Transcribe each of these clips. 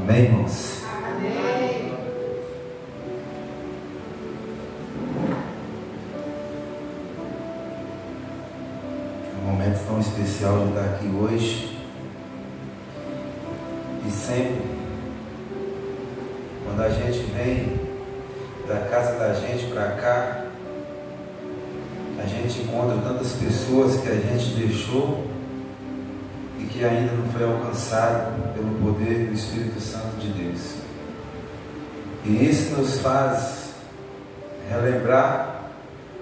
Amém, irmãos? Amém. É um momento tão especial de estar aqui hoje. E sempre, quando a gente vem da casa da gente para cá, a gente encontra tantas pessoas que a gente deixou e que ainda não foi alcançado pelo poder do Espírito Santo de Deus. E isso nos faz relembrar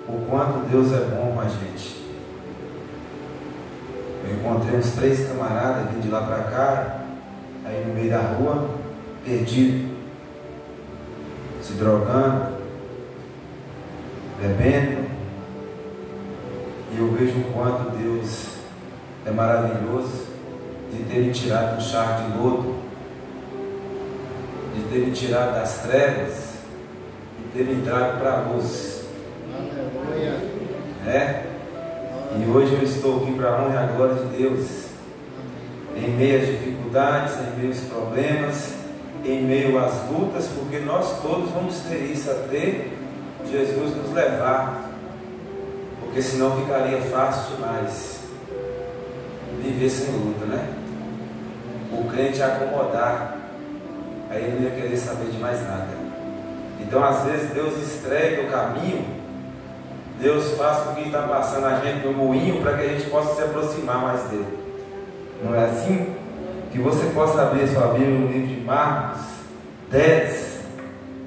o quanto Deus é bom com a gente. Eu encontrei uns 3 camaradas vindo de lá para cá, aí no meio da rua, perdido, se drogando, bebendo, e eu vejo o quanto Deus é maravilhoso de ter me tirado do charco de lodo, de ter me tirado das trevas e ter me trago para a luz. Aleluia. Né? E hoje eu estou aqui para a honra e a glória de Deus, em meio às dificuldades, em meio aos problemas, em meio às lutas, porque nós todos vamos ter isso até Jesus nos levar, porque senão ficaria fácil demais viver sem luta, né? O crente acomodar, aí ele não ia querer saber de mais nada. Então às vezes Deus estreita o caminho, Deus faz com que está passando a gente no moinho para que a gente possa se aproximar mais dele. Não é assim? Que você possa abrir sua Bíblia no livro de Marcos 10,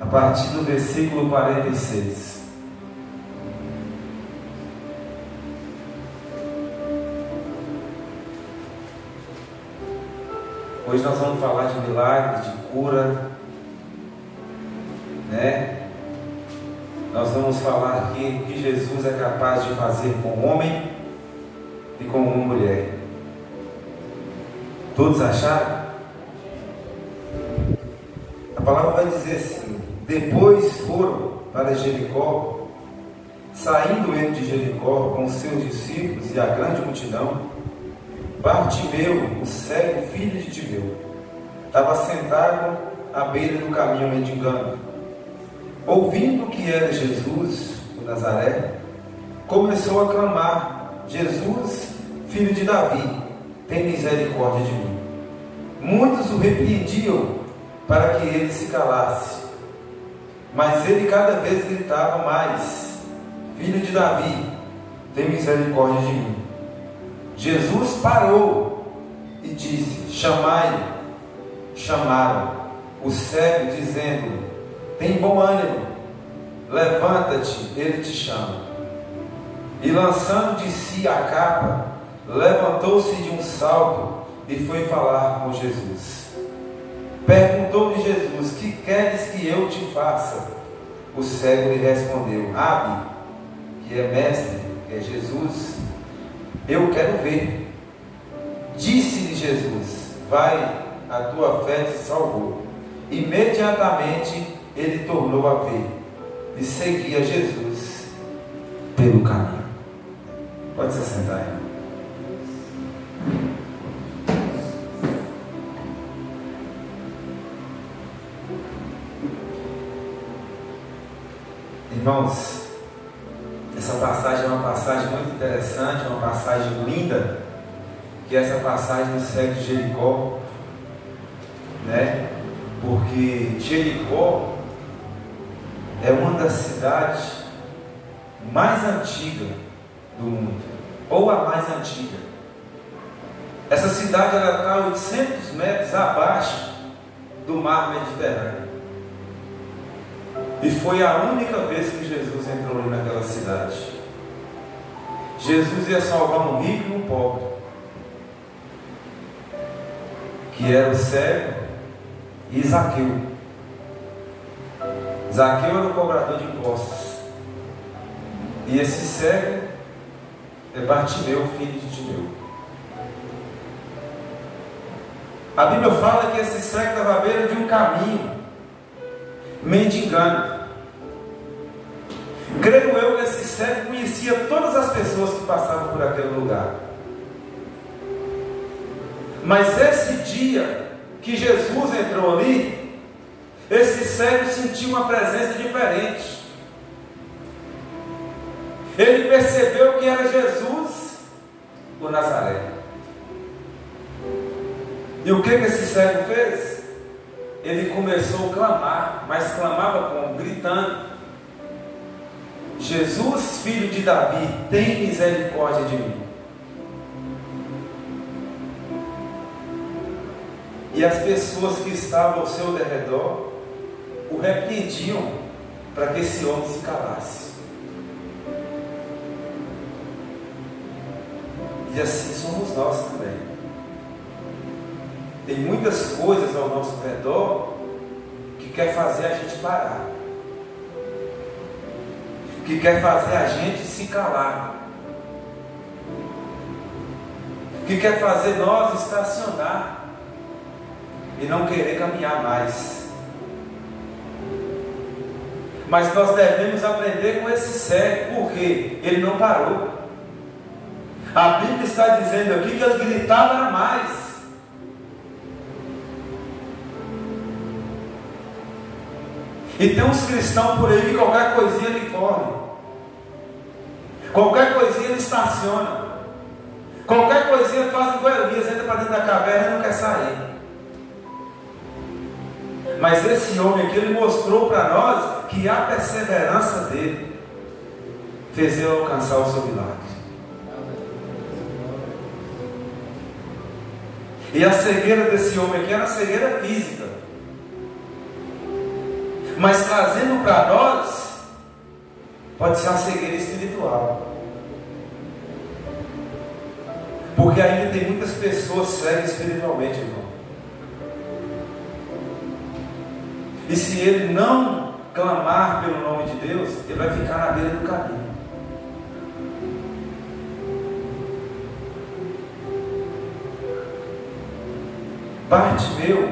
a partir do versículo 46. Hoje nós vamos falar de milagres, de cura, né? Nós vamos falar aqui que Jesus é capaz de fazer com o homem e com uma mulher. Todos acharam? A palavra vai dizer assim: depois foram para Jericó. Saindo ele de Jericó com os seus discípulos e a grande multidão, Bartimeu, o cego filho de Timeu, estava sentado à beira do caminho mendigando. Ouvindo que era Jesus, o Nazaré, começou a clamar: Jesus, filho de Davi, tem misericórdia de mim. Muitos o repreendiam para que ele se calasse, mas ele cada vez gritava mais: Filho de Davi, tem misericórdia de mim. Jesus parou e disse: chamai-o. Chamaram o cego, dizendo-lhe: tem bom ânimo, levanta-te, ele te chama. E lançando de si a capa, levantou-se de um salto e foi falar com Jesus. Perguntou-lhe Jesus: que queres que eu te faça? O cego lhe respondeu: Rabi, que é mestre, que é Jesus, eu quero ver. Disse-lhe Jesus: vai, a tua fé te salvou. Imediatamente ele tornou a ver e seguia Jesus pelo caminho. Pode se sentar, irmão. Irmãos, essa passagem é uma passagem muito interessante, uma passagem linda, que é essa passagem do cego de Jericó, né? Porque Jericó é uma das cidades mais antigas do mundo, ou a mais antiga. Essa cidade ela está a 800 metros abaixo do mar Mediterrâneo. E foi a única vez que Jesus entrou ali naquela cidade. Jesus ia salvar um rico e um pobre, que era o cego e Zaqueu. Zaqueu era o cobrador de impostos, e esse cego é Bartimeu, filho de Timeu. A Bíblia fala que esse cego estava à beira de um caminho, mendigando. Creio eu que esse cego conhecia todas as pessoas que passavam por aquele lugar. Mas esse dia que Jesus entrou ali, esse cego sentiu uma presença diferente. Ele percebeu que era Jesus, o Nazaré. E o que esse cego fez? Ele começou a clamar, mas clamava como? Gritando: Jesus, filho de Davi, tem misericórdia de mim. E as pessoas que estavam ao seu derredor o repreendiam para que esse homem se calasse. E assim somos nós também. Tem muitas coisas ao nosso redor que quer fazer a gente parar, que quer fazer a gente se calar, que quer fazer nós estacionar e não querer caminhar mais. Mas nós devemos aprender com esse cego, porque ele não parou. A Bíblia está dizendo aqui que ele gritava mais. E tem uns cristãos por aí que qualquer coisinha ele corre, qualquer coisinha ele estaciona, qualquer coisinha faz igual Elias, entra para dentro da caverna e não quer sair. Mas esse homem aqui, ele mostrou para nós que a perseverança dele fez ele alcançar o seu milagre. E a cegueira desse homem aqui era a cegueira física, mas trazendo para nós, pode ser uma cegueira espiritual. Porque ainda tem muitas pessoas cegas espiritualmente, irmão. E se ele não clamar pelo nome de Deus, ele vai ficar na beira do caminho. Bartimeu,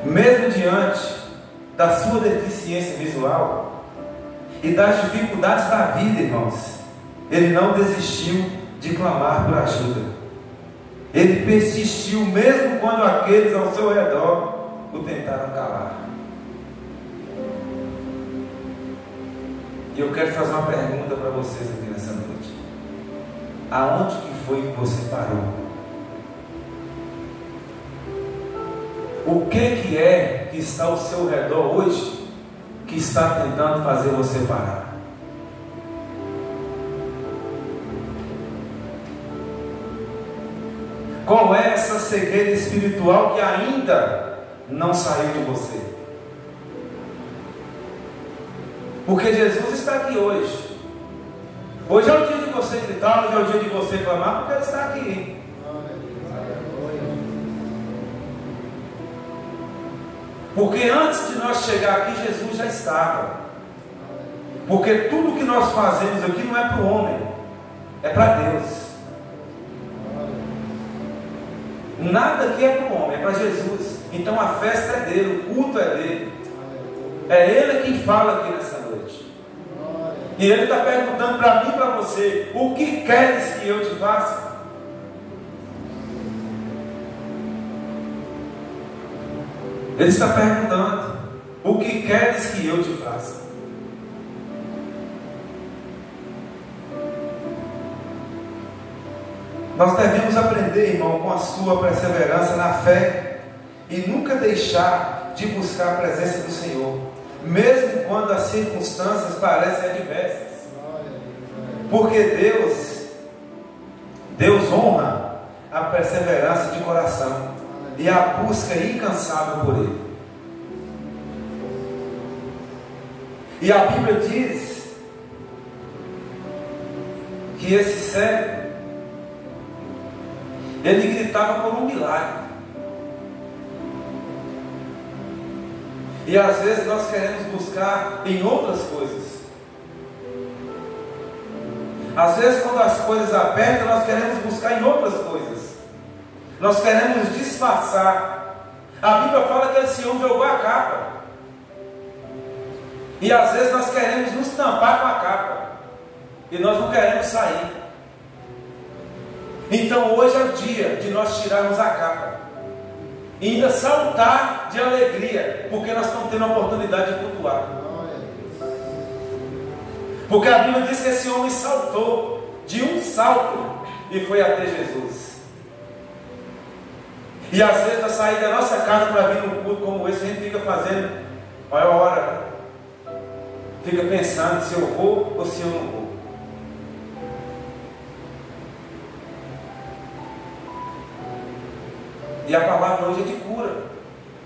mesmo diante da sua deficiência visual e das dificuldades da vida, irmãos, ele não desistiu de clamar por ajuda. Ele persistiu mesmo quando aqueles ao seu redor o tentaram calar. E eu quero fazer uma pergunta para vocês aqui nessa noite: aonde que foi que você parou? O que é que está ao seu redor hoje que está tentando fazer você parar? Qual é essa cegueira espiritual que ainda não saiu de você? Porque Jesus está aqui hoje. Hoje é o dia de você gritar, hoje é o dia de você clamar, porque Ele está aqui. Porque antes de nós chegar aqui, Jesus já estava. Porque tudo que nós fazemos aqui não é para o homem, é para Deus. Nada aqui é para o homem, é para Jesus. Então a festa é dele, o culto é dele. É Ele quem fala aqui nessa noite. E Ele está perguntando para mim e para você: o que queres que eu te faça? Ele está perguntando: o que queres que eu te faça? Nós devemos aprender, irmão, com a sua perseverança na fé e nunca deixar de buscar a presença do Senhor, mesmo quando as circunstâncias parecem adversas. Porque Deus honra a perseverança de coração e a busca incansável por Ele. E a Bíblia diz que esse cego, ele gritava por um milagre. E às vezes nós queremos buscar em outras coisas. Às vezes quando as coisas apertam, nós queremos buscar em outras coisas. Nós queremos disfarçar. A Bíblia fala que esse homem jogou a capa. E às vezes nós queremos nos tampar com a capa. E nós não queremos sair. Então hoje é o dia de nós tirarmos a capa. e ainda saltar de alegria, porque nós estamos tendo a oportunidade de cultuar. Porque a Bíblia diz que esse homem saltou de um salto e foi até Jesus. E às vezes, para sair da nossa casa para vir num culto como esse, a gente fica fazendo maior hora, fica pensando se eu vou ou se eu não vou. E a palavra hoje é de cura,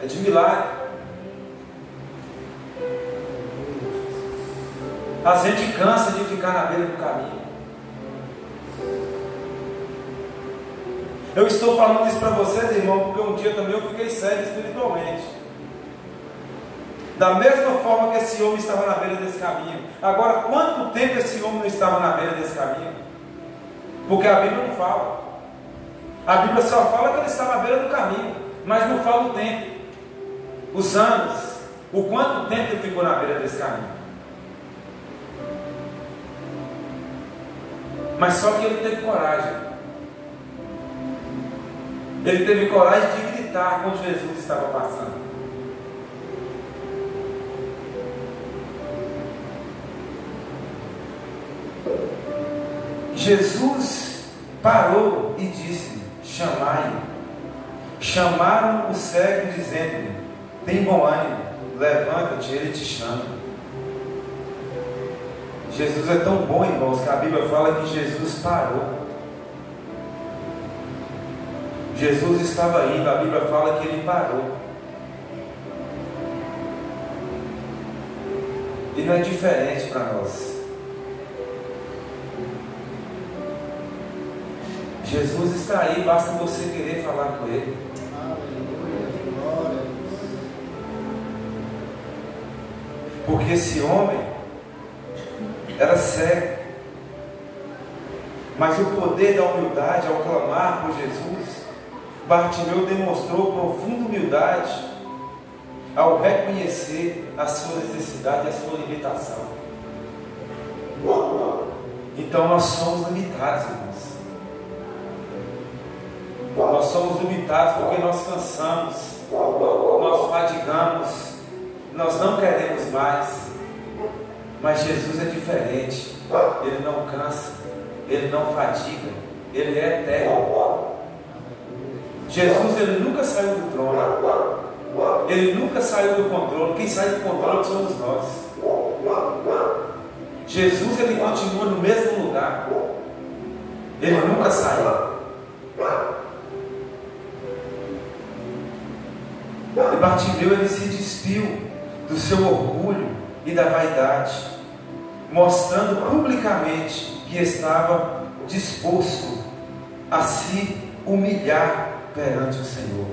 é de milagre. A gente cansa de ficar na beira do caminho. Eu estou falando isso para vocês, irmão, porque um dia também eu fiquei cego espiritualmente. Da mesma forma que esse homem estava na beira desse caminho. Agora, quanto tempo esse homem não estava na beira desse caminho? Porque a Bíblia não fala. A Bíblia só fala que ele estava à beira do caminho, mas não fala o tempo, os anos, o quanto tempo ele ficou na beira desse caminho. Mas só que ele teve coragem. Ele teve coragem de gritar quando Jesus estava passando. Jesus parou e disse: chamai-o. Chamaram o cego dizendo-lhe: tem bom ânimo, levanta-te, ele te chama. Jesus é tão bom, irmãos, que a Bíblia fala que Jesus parou. Jesus estava indo, a Bíblia fala que ele parou. E não é diferente para nós. Jesus está aí, basta você querer falar com ele. Porque esse homem era cego, mas o poder da humildade ao clamar por Jesus, Bartimeu demonstrou profunda humildade ao reconhecer a sua necessidade e a sua limitação. Então nós somos limitados, irmãos. Nós somos limitados porque nós cansamos, nós fadigamos, nós não queremos mais. Mas Jesus é diferente. Ele não cansa, ele não fadiga, ele é eterno. Jesus, ele nunca saiu do trono, ele nunca saiu do controle. Quem sai do controle somos nós. Jesus, ele continua no mesmo lugar, ele nunca saiu. E Bartimeu, ele se despiu do seu orgulho e da vaidade, mostrando publicamente que estava disposto a se humilhar perante o Senhor.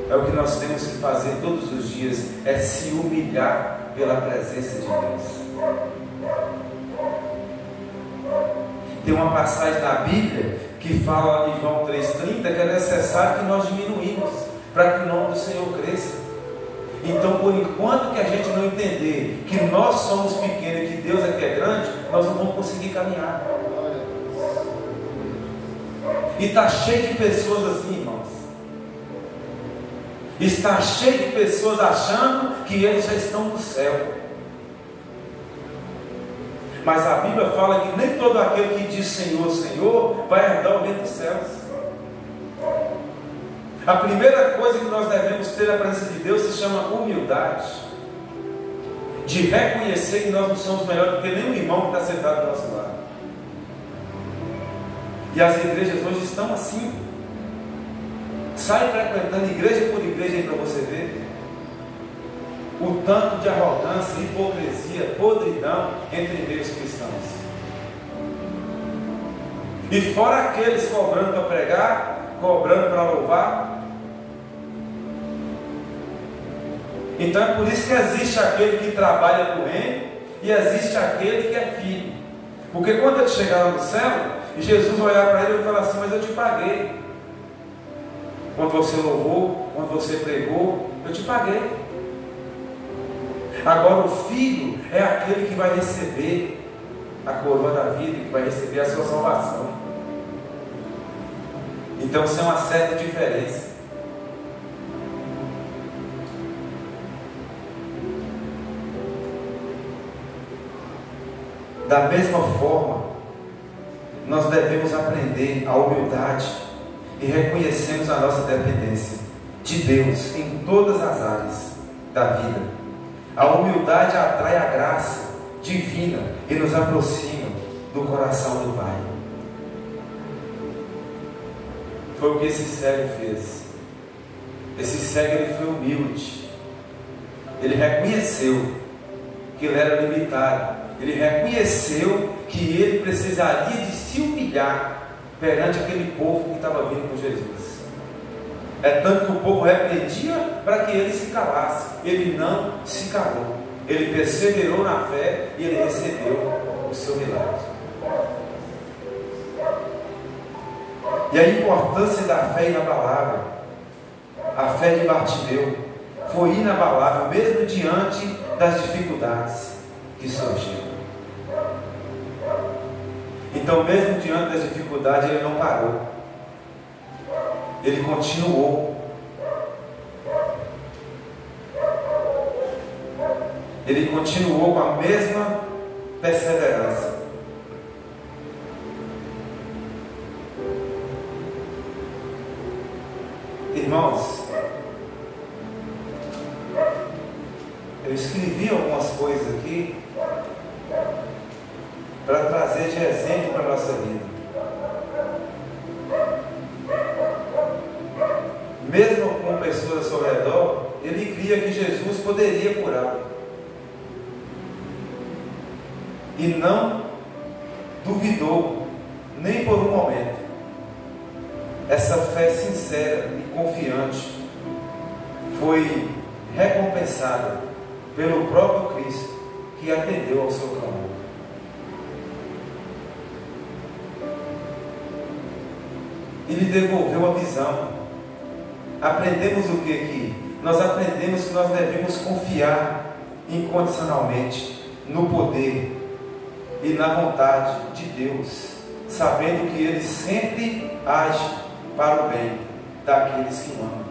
É o que nós temos que fazer todos os dias, é se humilhar pela presença de Deus. Tem uma passagem na Bíblia que fala em João 3,30 que é necessário que nós diminuímos para que o nome do Senhor cresça. Então, por enquanto que a gente não entender que nós somos pequenos e que Deus é que é grande, nós não vamos conseguir caminhar. E está cheio de pessoas assim, irmãos. Está cheio de pessoas achando que eles já estão no céu. Mas a Bíblia fala que nem todo aquele que diz Senhor, Senhor, vai herdar o reino dos céus. A primeira coisa que nós devemos ter na presença de Deus se chama humildade. De reconhecer que nós não somos melhores do que nenhum irmão que está sentado do nosso lado. E as igrejas hoje estão assim. Sai frequentando igreja por igreja aí para você ver o tanto de arrogância, hipocrisia, podridão entre meios cristãos. E fora aqueles cobrando para pregar, cobrando para louvar. Então é por isso que existe aquele que trabalha para o reino e existe aquele que é filho. Porque quando ele chegar no céu, Jesus vai olhar para ele e vai falar assim: mas eu te paguei. Quando você louvou, quando você pregou, eu te paguei. Agora o filho é aquele que vai receber a coroa da vida, que vai receber a sua salvação. Então isso é uma certa diferença. Da mesma forma, nós devemos aprender a humildade e reconhecermos a nossa dependência de Deus em todas as áreas da vida. A humildade atrai a graça divina e nos aproxima do coração do Pai. Foi o que esse cego fez. Esse cego, ele foi humilde. Ele reconheceu que ele era limitado. Ele reconheceu que ele precisaria de se humilhar perante aquele povo que estava vindo com Jesus. É tanto que o povo repreendia para que ele se calasse. Ele não se calou. Ele perseverou na fé e ele recebeu o seu milagre. E a importância da fé inabalável. A fé de Bartimeu foi inabalável mesmo diante das dificuldades que surgiram. Então, mesmo diante das dificuldades, ele não parou. Ele continuou. Ele continuou com a mesma perseverança. Irmãos, eu escrevi algumas coisas aqui para trazer de exemplo para a nossa vida. Mesmo com pessoas ao seu redor, ele cria que Jesus poderia curá-lo. E não duvidou, nem por um momento. Essa fé sincera e confiante foi recompensada pelo próprio Cristo, que atendeu ao seu clamor. E lhe devolveu a visão. Aprendemos o que aqui? Nós aprendemos que nós devemos confiar incondicionalmente no poder e na vontade de Deus, sabendo que Ele sempre age para o bem daqueles que o amam.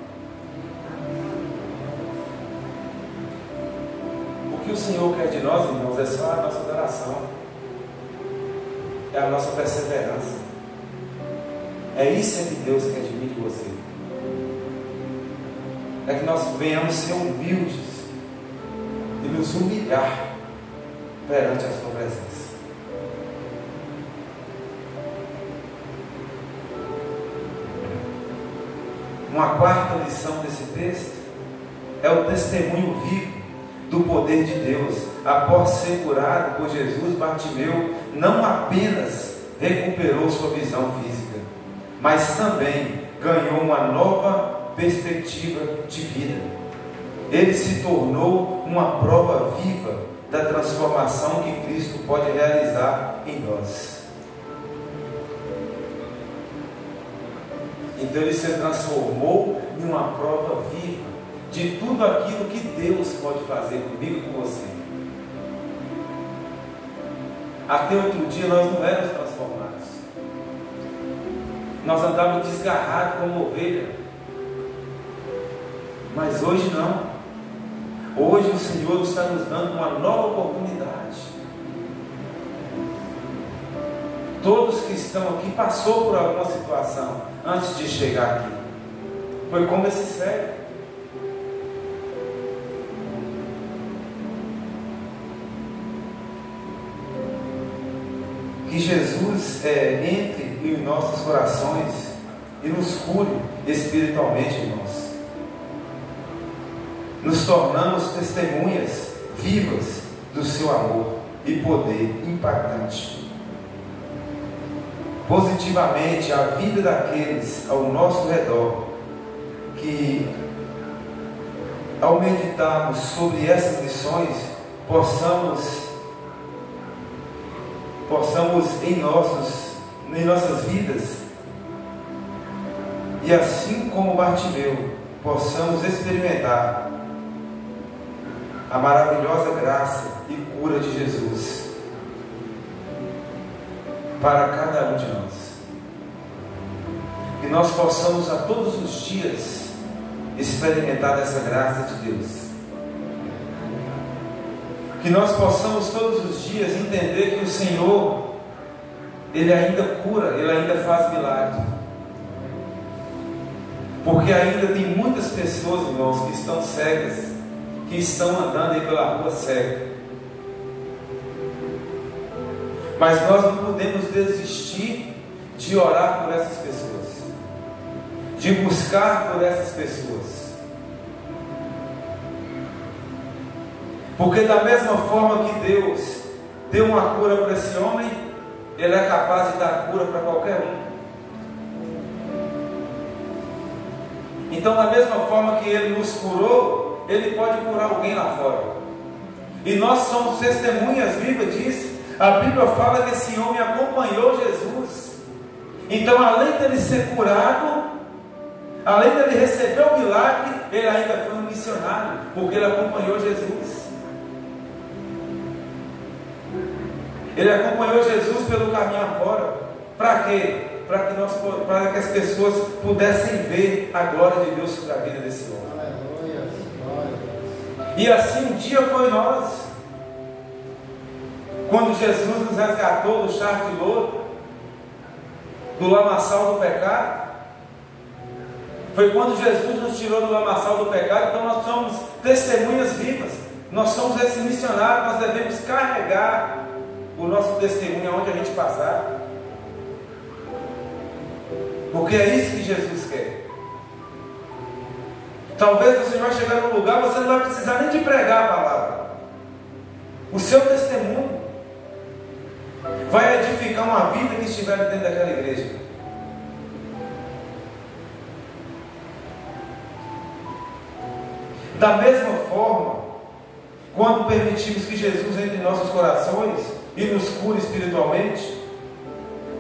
O que o Senhor quer de nós, irmãos, é só a nossa adoração, é a nossa perseverança. É isso que Deus quer de mim e de você. É que nós venhamos ser humildes e nos humilhar perante a sua presença. Uma quarta lição desse texto é o testemunho vivo do poder de Deus. Após ser curado por Jesus, Bartimeu não apenas recuperou sua visão física, mas também ganhou uma nova perspectiva de vida. Ele se tornou uma prova viva da transformação que Cristo pode realizar em nós. Então ele se transformou em uma prova viva de tudo aquilo que Deus pode fazer comigo e com você. Até outro dia nós não éramos transformados. Nós andávamos desgarrados como ovelha. Mas hoje não. Hoje o Senhor está nos dando uma nova oportunidade. Todos que estão aqui passou por alguma situação antes de chegar aqui. Foi como esse cego. Que Jesus entre em nossos corações e nos cure espiritualmente, irmãos. Nos tornamos testemunhas vivas do seu amor e poder impactante. Positivamente a vida daqueles ao nosso redor, que ao meditarmos sobre essas lições, possamos em nossas vidas, e assim como Bartimeu, possamos experimentar a maravilhosa graça e cura de Jesus para cada um de nós. Que nós possamos a todos os dias experimentar essa graça de Deus. Que nós possamos todos os dias entender que o Senhor, Ele ainda cura, Ele ainda faz milagre. Porque ainda tem muitas pessoas, irmãos, que estão cegas, que estão andando aí pela rua cega. Mas nós não podemos desistir de orar por essas pessoas, de buscar por essas pessoas. Porque da mesma forma que Deus deu uma cura para esse homem, Ele é capaz de dar cura para qualquer um. Então, da mesma forma que Ele nos curou, Ele pode curar alguém lá fora. E nós somos testemunhas vivas disso. A Bíblia fala que esse homem acompanhou Jesus. Então, além dele ser curado, além dele receber o milagre, ele ainda foi um missionário, porque ele acompanhou Jesus. Ele acompanhou Jesus pelo caminho afora. Para quê? Para que as pessoas pudessem ver a glória de Deus sobre a vida desse homem. E assim um dia foi nós. Quando Jesus nos resgatou do charco de lodo, do lamaçal do pecado, foi quando Jesus nos tirou do lamaçal do pecado. Então nós somos testemunhas vivas, nós somos esse missionário, nós devemos carregar o nosso testemunho aonde a gente passar, porque é isso que Jesus quer. Talvez você vai chegar num lugar, você não vai precisar nem de pregar a palavra, o seu testemunho vai edificar uma vida que estiver dentro daquela igreja. Da mesma forma, quando permitimos que Jesus entre em nossos corações e nos cure espiritualmente,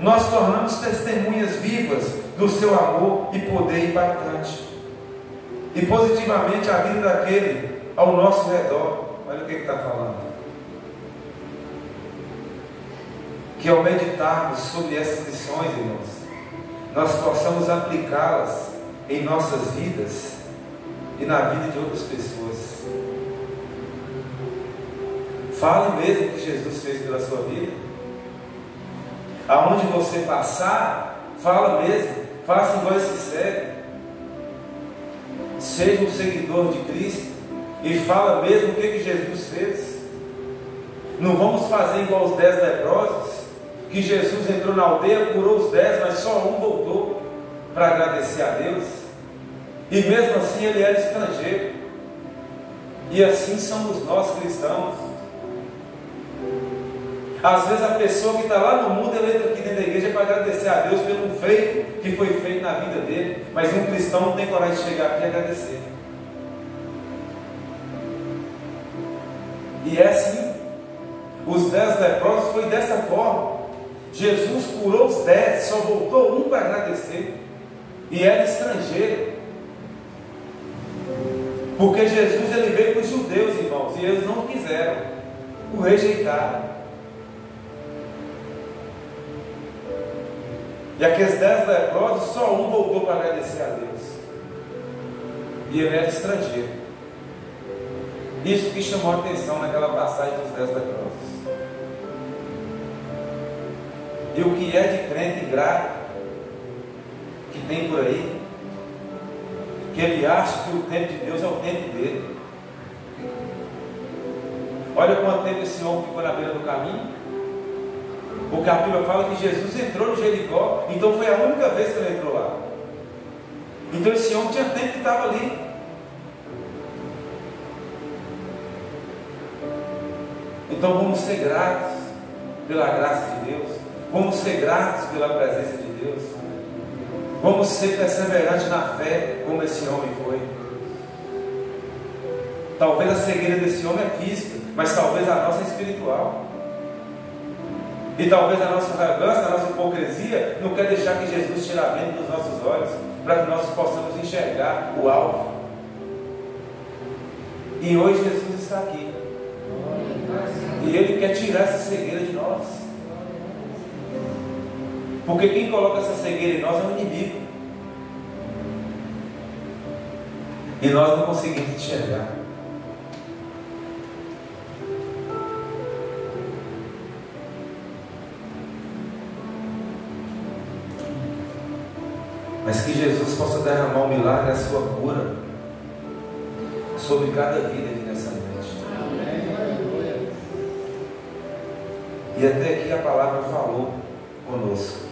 nós tornamos testemunhas vivas do seu amor e poder impactante, e positivamente a vida daquele ao nosso redor. Olha o que está falando. Que ao meditarmos sobre essas lições, irmãos, nós possamos aplicá-las em nossas vidas e na vida de outras pessoas. Fale mesmo o que Jesus fez pela sua vida. Aonde você passar, fala mesmo, faça igual esse cego. Seja um seguidor de Cristo e fala mesmo o que Jesus fez. Não vamos fazer igual os 10 leprosos, que Jesus entrou na aldeia, curou os 10, mas só um voltou para agradecer a Deus. E mesmo assim ele era estrangeiro. E assim somos nós cristãos. Às vezes a pessoa que está lá no mundo, ela entra aqui dentro da igreja para agradecer a Deus pelo feito que foi feito na vida dele. Mas um cristão não tem coragem de chegar aqui e agradecer. E é assim. Os 10 leprosos foi dessa forma. Jesus curou os 10, só voltou um para agradecer. E era estrangeiro. Porque Jesus ele veio para os judeus, irmãos, e eles não quiseram, o rejeitaram. E aqueles 10 leprosos, só um voltou para agradecer a Deus. E ele era estrangeiro. Isso que chamou a atenção naquela passagem dos 10 leprosos. E o que é de crente ingrato que tem por aí, que ele acha que o tempo de Deus é o tempo dele. Olha quanto tempo esse homem ficou na beira do caminho. Porque a Bíblia fala que Jesus entrou no Jericó, então foi a única vez que ele entrou lá. Então esse homem tinha tempo que estava ali. Então vamos ser gratos pela graça de Deus, vamos ser gratos pela presença de Deus, vamos ser perseverantes na fé, como esse homem foi. Talvez a cegueira desse homem é física, mas talvez a nossa é espiritual. E talvez a nossa arrogância, a nossa hipocrisia não quer deixar que Jesus tire a venda dos nossos olhos, para que nós possamos enxergar o alvo. E hoje Jesus está aqui. E Ele quer tirar essa cegueira de nós. Porque quem coloca essa cegueira em nós é o inimigo. E nós não conseguimos enxergar. Mas que Jesus possa derramar o milagre, a sua cura sobre cada vida aqui nessa noite. Amém. E até aqui a palavra falou conosco.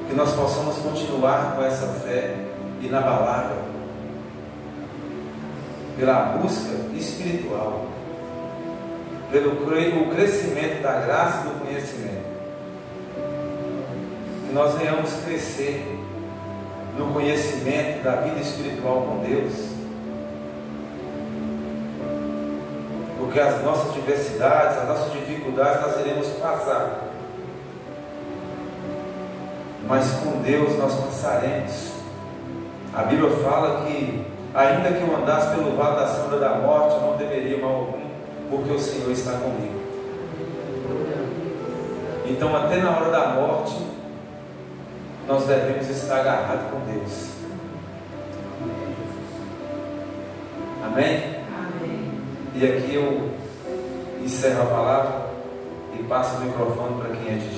Que nós possamos continuar com essa fé inabalável, pela busca espiritual, pelo crescimento da graça e do conhecimento. Que nós venhamos crescer no conhecimento da vida espiritual com Deus, porque as nossas diversidades, as nossas dificuldades nós iremos passar, mas com Deus nós passaremos. A Bíblia fala que ainda que eu andasse pelo vale da sombra da morte, eu não temeria mal algum, porque o Senhor está comigo. Então até na hora da morte nós devemos estar agarrados com Deus. Amém? Amém. E aqui eu encerro a palavra e passo o microfone para quem é de